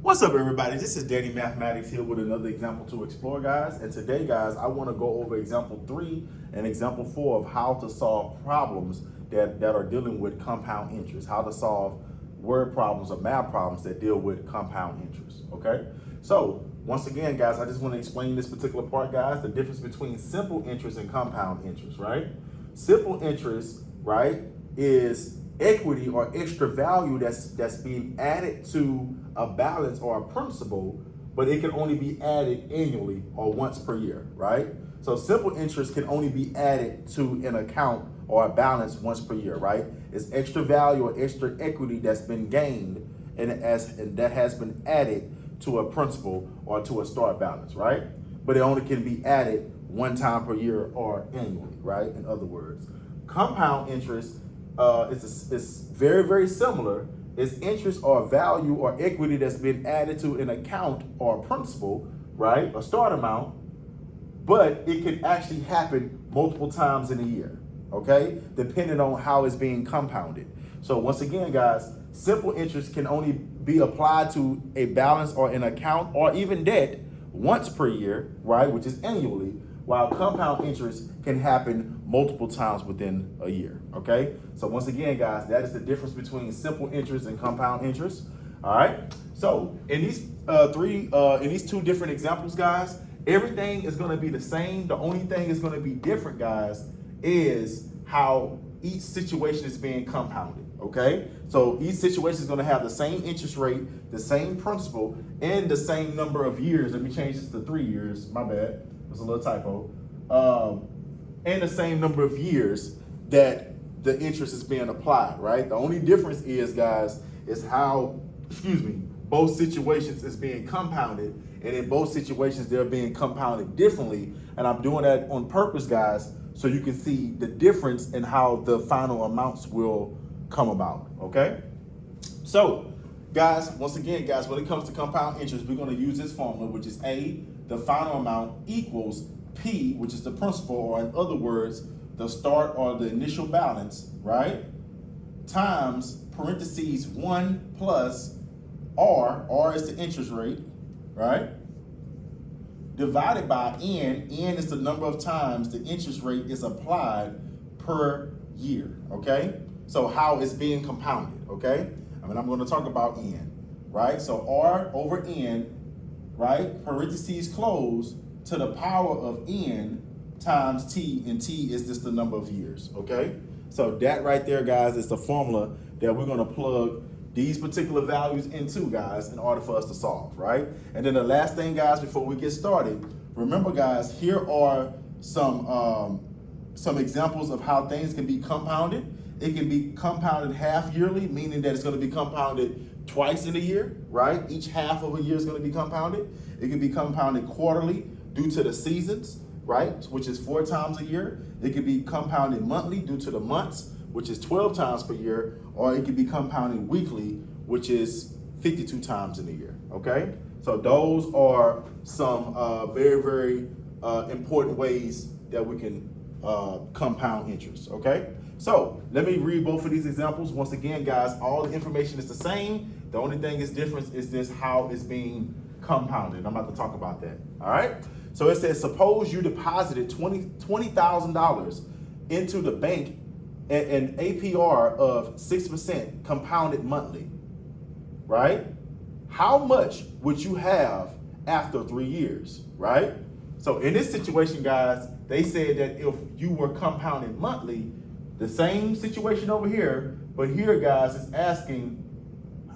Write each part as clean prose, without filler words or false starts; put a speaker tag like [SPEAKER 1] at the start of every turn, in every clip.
[SPEAKER 1] What's up, everybody? This is Danny Mathematics here with another example to explore, guys. And today, guys, I want to go over example 3 and example 4 of how to solve problems that are dealing with compound interest, how to solve word problems or math problems that deal with compound interest, okay? So, once again, guys, I just want to explain this particular part, guys, the difference between simple interest and compound interest, right? Simple interest, right, is equity or extra value that's being added to a balance or a principal, but it can only be added annually or once per year, right? So simple interest can only be added to an account or a balance once per year, right? It's extra value or extra equity that's been gained and that has been added to a principal or to a start balance, right? But it only can be added one time per year or annually, right? In other words, compound interest it's very, very similar. It's interest or value or equity that's been added to an account or a principal, right? A start amount, but it can actually happen multiple times in a year, okay? Depending on how it's being compounded. So once again, guys, simple interest can only be applied to a balance or an account or even debt once per year, right? Which is annually, while compound interest can happen multiple times within a year, okay? So once again, guys, that is the difference between simple interest and compound interest, all right? So in these two different examples, guys, everything is gonna be the same. The only thing is gonna be different, guys, is how each situation is being compounded, okay? So each situation is gonna have the same interest rate, the same principal, and the same number of years. Let me change this to 3 years, my bad. It's a little typo. And the same number of years that the interest is being applied, right? The only difference is, guys, is how, both situations is being compounded. And in both situations, they're being compounded differently. And I'm doing that on purpose, guys, so you can see the difference in how the final amounts will come about, okay? So, guys, once again, guys, when it comes to compound interest, we're gonna use this formula, which is A, the final amount equals P, which is the principal, or in other words, the start or the initial balance, right? Times parentheses 1 plus R is the interest rate, right? Divided by N is the number of times the interest rate is applied per year, okay? So how it's being compounded, okay? I'm gonna talk about N, right? So R over N, right? Parentheses close to the power of N times T, and T is just the number of years, okay? So that right there, guys, is the formula that we're gonna plug these particular values into, guys, in order for us to solve, right? And then the last thing, guys, before we get started, remember, guys, here are some examples of how things can be compounded. It can be compounded half yearly, meaning that it's gonna be compounded twice in a year, right? Each half of a year is gonna be compounded. It can be compounded quarterly due to the seasons, right? Which is 4 times a year. It can be compounded monthly due to the months, which is 12 times per year, or it can be compounded weekly, which is 52 times in a year, okay? So those are some very, very important ways that we can compound interest, okay? So let me read both of these examples. Once again, guys, all the information is the same. The only thing is different is this how it's being compounded. I'm about to talk about that, all right? So it says, suppose you deposited $20,000 into the bank at an APR of 6% compounded monthly, right? How much would you have after 3 years, right? So in this situation, guys, they said that if you were compounded monthly, the same situation over here, but here, guys, is asking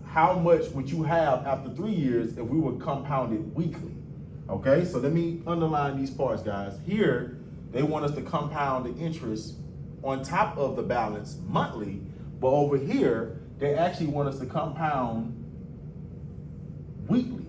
[SPEAKER 1] how much would you have after 3 years if we were compounded weekly, okay? So let me underline these parts, guys. Here, they want us to compound the interest on top of the balance monthly, but over here, they actually want us to compound weekly,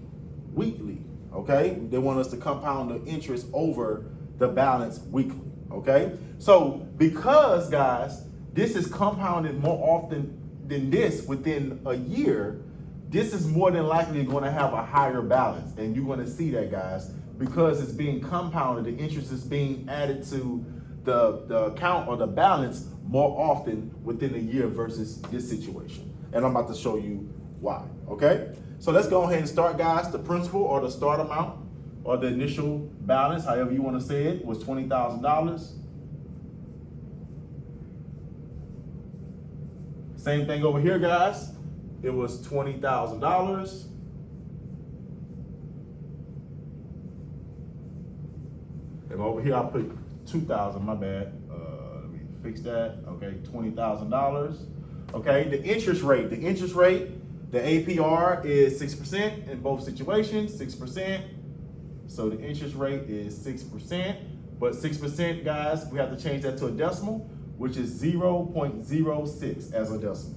[SPEAKER 1] okay? They want us to compound the interest over the balance weekly, okay? So because, guys, this is compounded more often than this within a year, this is more than likely going to have a higher balance. And you're going to see that, guys, because it's being compounded, the interest is being added to the account or the balance more often within a year versus this situation. And I'm about to show you y, okay? So let's go ahead and start, guys. The principal or the start amount or the initial balance, however you want to say it, was $20,000. Same thing over here, guys. It was $20,000. And over here, I put 2,000, my bad. Let me fix that. Okay, $20,000. Okay, the interest rate, the APR is 6% in both situations, 6%. So the interest rate is 6%, but 6%, guys, we have to change that to a decimal, which is 0.06 as a decimal.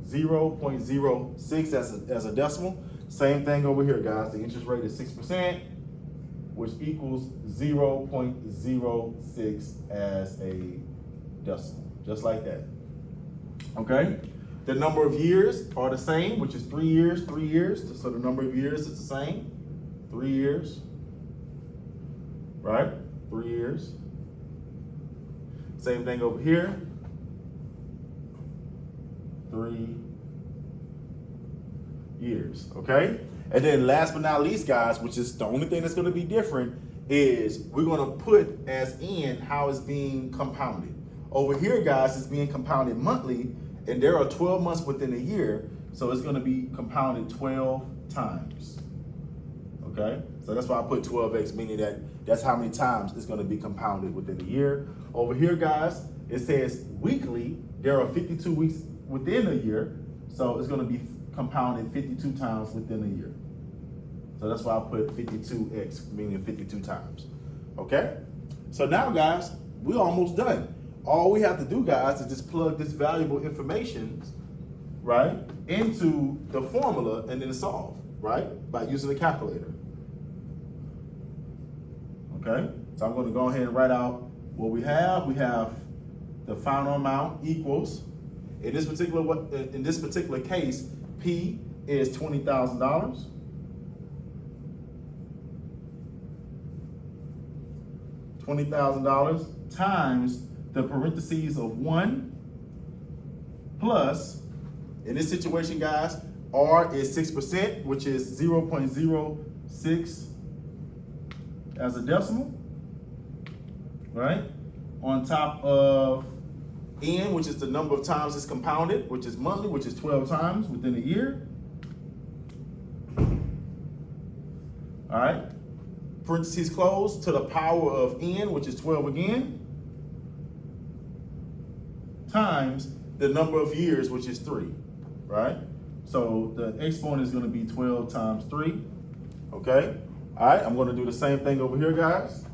[SPEAKER 1] 0.06 as a decimal. Same thing over here, guys. The interest rate is 6%, which equals 0.06 as a decimal, just like that. Okay? The number of years are the same, which is 3 years, 3 years. So the number of years is the same, 3 years, right? 3 years. Same thing over here, 3 years, okay? And then last but not least, guys, which is the only thing that's gonna be different, is we're gonna put as in how it's being compounded. Over here, guys, it's being compounded monthly, and there are 12 months within a year, so it's gonna be compounded 12 times, okay? So that's why I put 12x, meaning that that's how many times it's gonna be compounded within a year. Over here, guys, it says weekly, there are 52 weeks within a year, so it's gonna be compounded 52 times within a year. So that's why I put 52x, meaning 52 times, okay? So now, guys, we're almost done. All we have to do, guys, is just plug this valuable information, right, into the formula and then solve, right, by using the calculator. Okay, so I'm going to go ahead and write out what we have. We have the final amount equals, in this particular case, P is $20,000. $20,000 times the parentheses of 1 plus, in this situation, guys, R is 6%, which is 0.06 as a decimal, right? On top of N, which is the number of times it's compounded, which is monthly, which is 12 times within a year. All right, parentheses closed, to the power of N, which is 12 again, times the number of years, which is 3, right? So the exponent is gonna be 12 times 3, okay? All right, I'm gonna do the same thing over here, guys.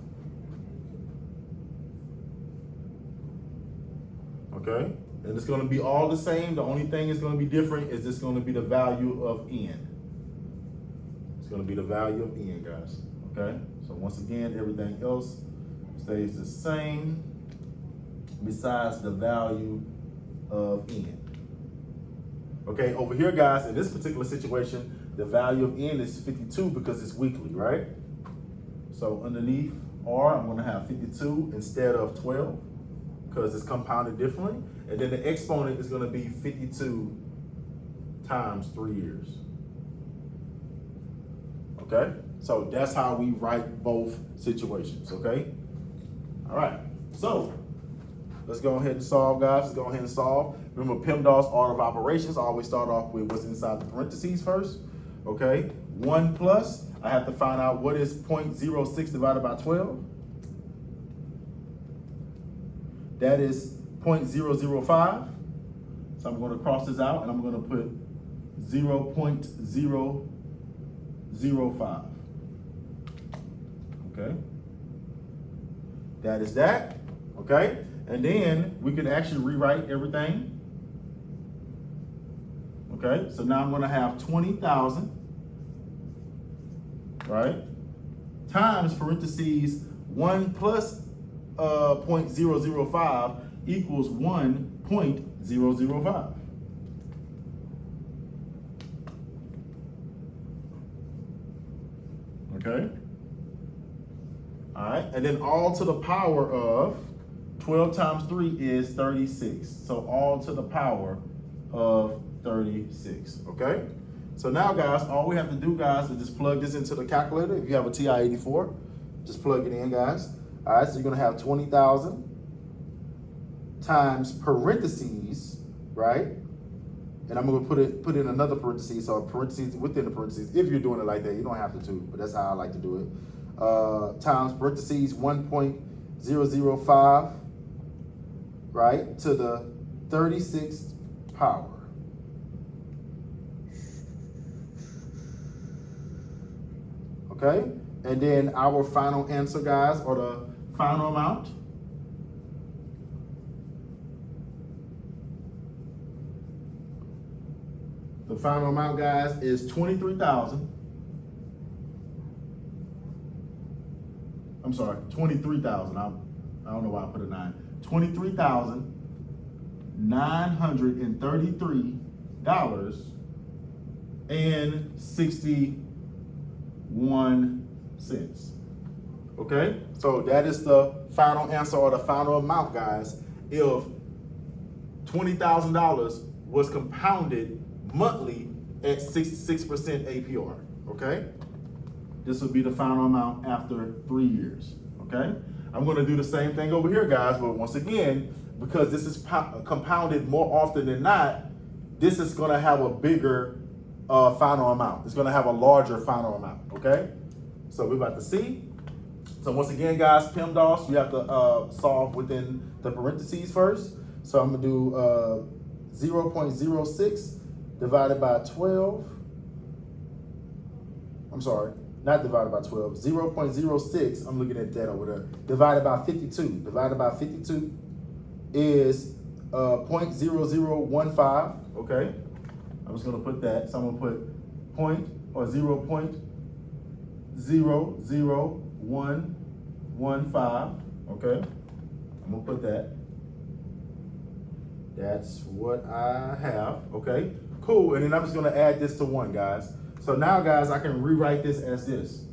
[SPEAKER 1] Okay, and it's gonna be all the same. The only thing is gonna be different is it's gonna be the value of N. It's gonna be the value of N, guys, okay? So once again, everything else stays the same besides the value of N. Okay, over here, guys, in this particular situation, the value of N is 52 because it's weekly, right? So underneath R, I'm gonna have 52 instead of 12 because it's compounded differently. And then the exponent is gonna be 52 times 3 years. Okay, so that's how we write both situations, okay? All right, so let's go ahead and solve, guys. Let's go ahead and solve. Remember, PEMDAS order of operations, I always start off with what's inside the parentheses first, okay? 1 plus, I have to find out what is 0.06 divided by 12. That is 0.005. So I'm gonna cross this out and I'm gonna put 0.005, okay? That is that, okay? And then we can actually rewrite everything. Okay, so now I'm gonna have 20,000, right? Times parentheses 1 plus 0.005 equals 1.005. Okay? All right, and then all to the power of 12 times 3 is 36. So all to the power of 36, okay? So now, guys, all we have to do, guys, is just plug this into the calculator. If you have a TI-84, just plug it in, guys. All right, so you're gonna have 20,000 times parentheses, right? And I'm gonna put in another parentheses, so parentheses within the parentheses. If you're doing it like that, you don't have to, but that's how I like to do it. Times parentheses 1.005, right, to the 36th power. Okay, and then our final answer, guys, or the final amount, guys, is 23,000. I'm sorry, 23,000. I don't know why I put a 9. $23,933.61. Okay, so that is the final answer or the final amount, guys. If $20,000 was compounded monthly at 6% APR, okay? This will be the final amount after 3 years, okay? I'm gonna do the same thing over here, guys, but once again, because this is compounded more often than not, this is gonna have a bigger final amount. It's gonna have a larger final amount, okay? So we're about to see. So once again, guys, PEMDAS, you have to solve within the parentheses first. So I'm gonna do 0.06 divided by 12. I'm sorry, not divided by 12, 0.06, I'm looking at that over there, divided by 52. Divided by 52 is 0.0015, okay? I'm just gonna put that, so I'm gonna put 0.00115, okay? I'm gonna put that. That's what I have, okay? Cool, and then I'm just gonna add this to 1, guys. So now, guys, I can rewrite this as this.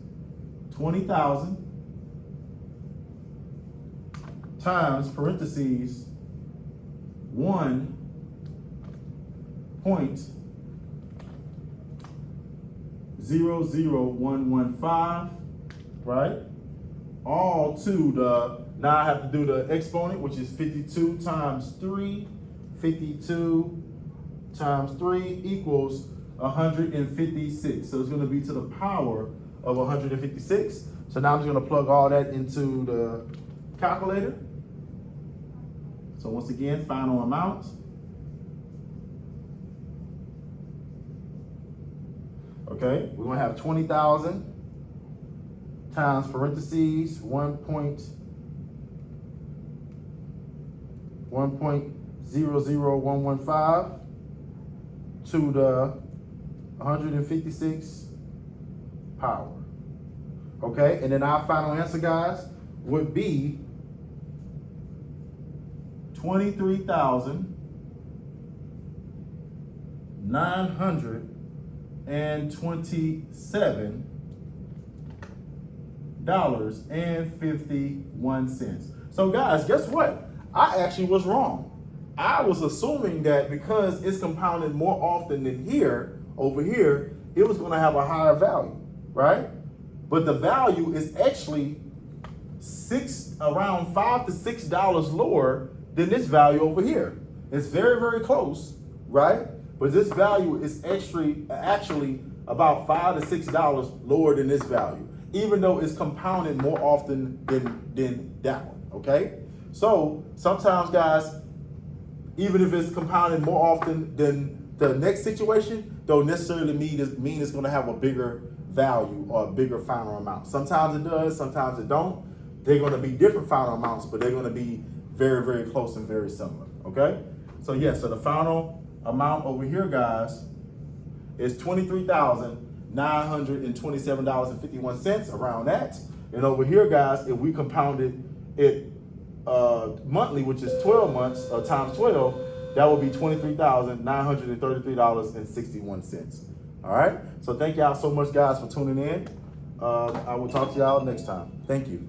[SPEAKER 1] 20,000 times parentheses 1.00115, right? All to the, now I have to do the exponent, which is 52 times 3. 52 times 3 equals 156. So it's going to be to the power of 156. So now I'm just going to plug all that into the calculator. So once again, final amount. Okay, we're going to have 20,000 times parentheses 1.00115 to the 156 power. Okay, and then our final answer, guys, would be 23,927.51. So guys, guess what? I actually was wrong. I was assuming that because it's compounded more often than here, over here, it was gonna have a higher value, right? But the value is actually around $5 to $6 lower than this value over here. It's very, very close, right? But this value is actually about $5 to $6 lower than this value, even though it's compounded more often than that one, okay? So sometimes, guys, even if it's compounded more often than the next situation, don't necessarily mean it's gonna have a bigger value or a bigger final amount. Sometimes it does, sometimes it don't. They're gonna be different final amounts, but they're gonna be very, very close and very similar, okay? So yeah, so the final amount over here, guys, is $23,927.51, around that. And over here, guys, if we compounded it monthly, which is 12 months times 12, that would be $23,933.61. All right. So thank y'all so much, guys, for tuning in. I will talk to y'all next time. Thank you.